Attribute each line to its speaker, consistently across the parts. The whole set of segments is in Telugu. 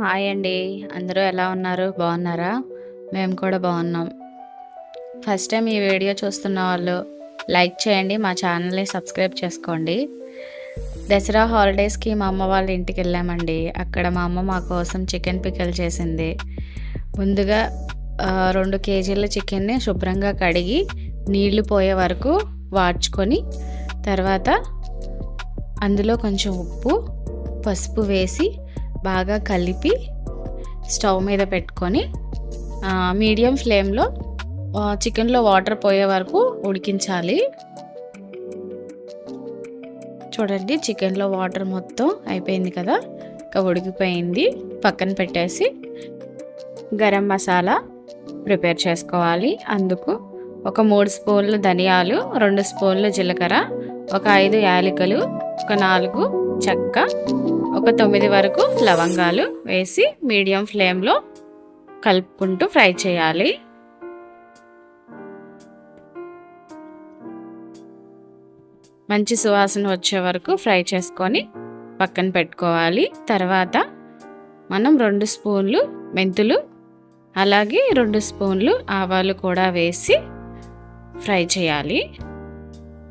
Speaker 1: హాయ్ అండి, అందరూ ఎలా ఉన్నారు? బాగున్నారా? మేము కూడా బాగున్నాం. ఫస్ట్ టైం ఈ వీడియో చూస్తున్న వాళ్ళు లైక్ చేయండి, మా ఛానల్ని సబ్స్క్రైబ్ చేసుకోండి. దసరా హాలిడేస్కి మా అమ్మ వాళ్ళ ఇంటికి వెళ్ళామండి. అక్కడ మా అమ్మ మా కోసం చికెన్ పికల్ చేసింది. ముందుగా 2 కేజీల చికెన్ని శుభ్రంగా కడిగి నీళ్లు పోయే వరకు వాడ్చుకొని, తర్వాత అందులో కొంచెం ఉప్పు, పసుపు వేసి బాగా కలిపి స్టవ్ మీద పెట్టుకొని మీడియం ఫ్లేమ్లో చికెన్లో వాటర్ పోయే వరకు ఉడికించాలి. చూడండి, చికెన్లో వాటర్ మొత్తం అయిపోయింది కదా, ఇంకా ఉడికిపోయింది. పక్కన పెట్టేసి గరం మసాలా ప్రిపేర్ చేసుకోవాలి. అందుకు ఒక 3 స్పూన్లు ధనియాలు, 2 స్పూన్లు జీలకర్ర, ఒక 5 యాలకులు, ఒక 4 చెక్క, ఒక 9 వరకు లవంగాలు వేసి మీడియం ఫ్లేమ్లో కలుపుకుంటూ ఫ్రై చేయాలి. మంచి సువాసన వచ్చే వరకు ఫ్రై చేసుకొని పక్కన పెట్టుకోవాలి. తర్వాత మనం 2 స్పూన్లు మెంతులు, అలాగే 2 స్పూన్లు ఆవాలు కూడా వేసి ఫ్రై చేయాలి.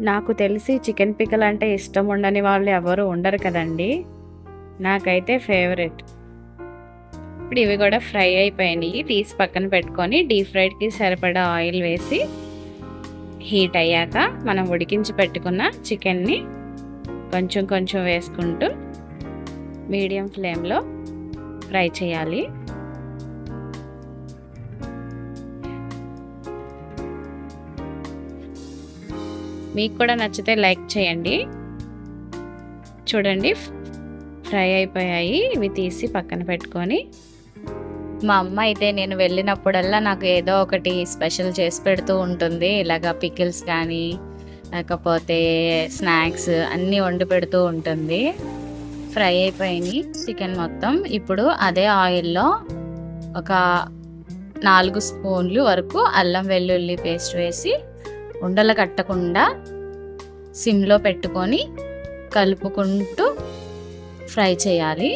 Speaker 1: నాకు తెలిసి చికెన్ పికల్ అంటే ఇష్టం ఉండని వాళ్ళు ఎవరు ఉండరు కదండి, నాకైతే ఫేవరెట్. ఇప్పుడు ఇవి కూడా ఫ్రై అయిపోయినాయి. తీసి పక్కన పెట్టుకొని డీప్ ఫ్రైడ్కి సరిపడా ఆయిల్ వేసి హీట్ అయ్యాక మనం ఉడికించి పెట్టుకున్న చికెన్ని కొంచెం కొంచెం వేసుకుంటూ మీడియం ఫ్లేమ్లో ఫ్రై చేయాలి. మీకు కూడా నచ్చితే లైక్ చేయండి. చూడండి, ఫ్రై అయిపోయాయి. ఇవి తీసి పక్కన పెట్టుకొని, మా అమ్మ అయితే నేను వెళ్ళినప్పుడల్లా నాకు ఏదో ఒకటి స్పెషల్ చేసి పెడుతూ ఉంటుంది. ఇలాగా పికిల్స్ కానీ లేకపోతే స్నాక్స్ అన్నీ వండి పెడుతూ ఉంటుంది. ఫ్రై అయిపోయినాయి చికెన్ మొత్తం. ఇప్పుడు అదే ఆయిల్లో ఒక 4 స్పూన్లు వరకు అల్లం వెల్లుల్లి పేస్ట్ వేసి ఉండలు కట్టకుండా సిమ్లో పెట్టుకొని కలుపుకుంటూ ఫ్రై చేయాలి.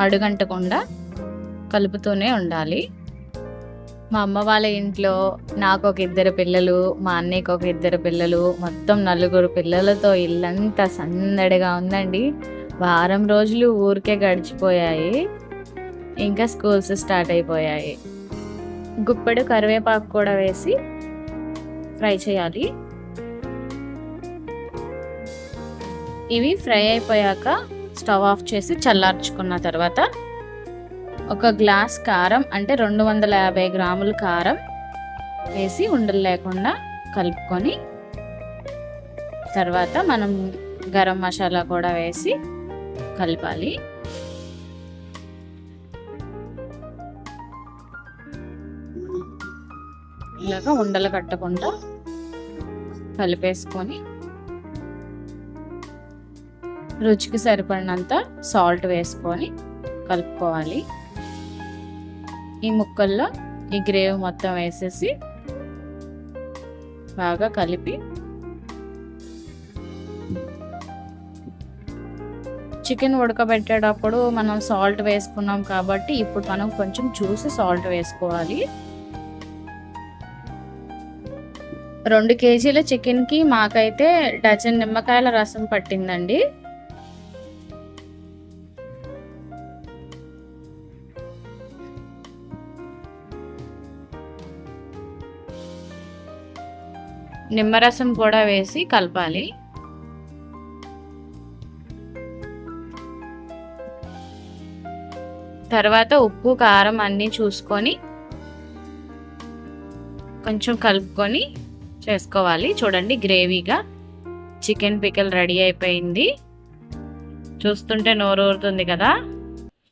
Speaker 1: అడుగంటకుండా కలుపుతూనే ఉండాలి. మా అమ్మ వాళ్ళ ఇంట్లో నాకు ఒక 2 పిల్లలు, మా అన్నయ్యకి ఒక 2 పిల్లలు, మొత్తం 4 పిల్లలతో ఇల్లంతా సందడిగా ఉందండి. వారం రోజులు ఊరికే గడిచిపోయాయి. ఇంకా స్కూల్స్ స్టార్ట్ అయిపోయాయి. గుప్పెడు కరివేపాకు కూడా వేసి ఫ్రై చేయాలి. ఇవి ఫ్రై అయిపోయాక స్టవ్ ఆఫ్ చేసి చల్లార్చుకున్న తర్వాత ఒక గ్లాస్ కారం, అంటే 250 గ్రాముల కారం వేసి ఉండలు లేకుండా కలుపుకొని, తర్వాత మనం గరం మసాలా కూడా వేసి కలపాలి. ఇలాగా ఉండలు కట్టకుండా కలిపేసుకొని రుచికి సరిపడినంత సాల్ట్ వేసుకొని కలుపుకోవాలి. ఈ ముక్కల్లో ఈ గ్రేవీ మొత్తం వేసేసి బాగా కలిపి, చికెన్ ఉడకబెట్టేటప్పుడు మనం సాల్ట్ వేసుకున్నాం కాబట్టి ఇప్పుడు మనం కొంచెం చూసి సాల్ట్ వేసుకోవాలి. 2 కేజీల చికెన్కి మాకైతే డజన్ నిమ్మకాయల రసం పట్టిందండి. నిమ్మరసం కూడా వేసి కలపాలి. తర్వాత ఉప్పు, కారం అన్నీ చూసుకొని కొంచెం కలుపుకొని చేసుకోవాలి. చూడండి, గ్రేవీగా చికెన్ పికల్ రెడీ అయిపోయింది. చూస్తుంటే నోరు ఊరుతుంది కదా.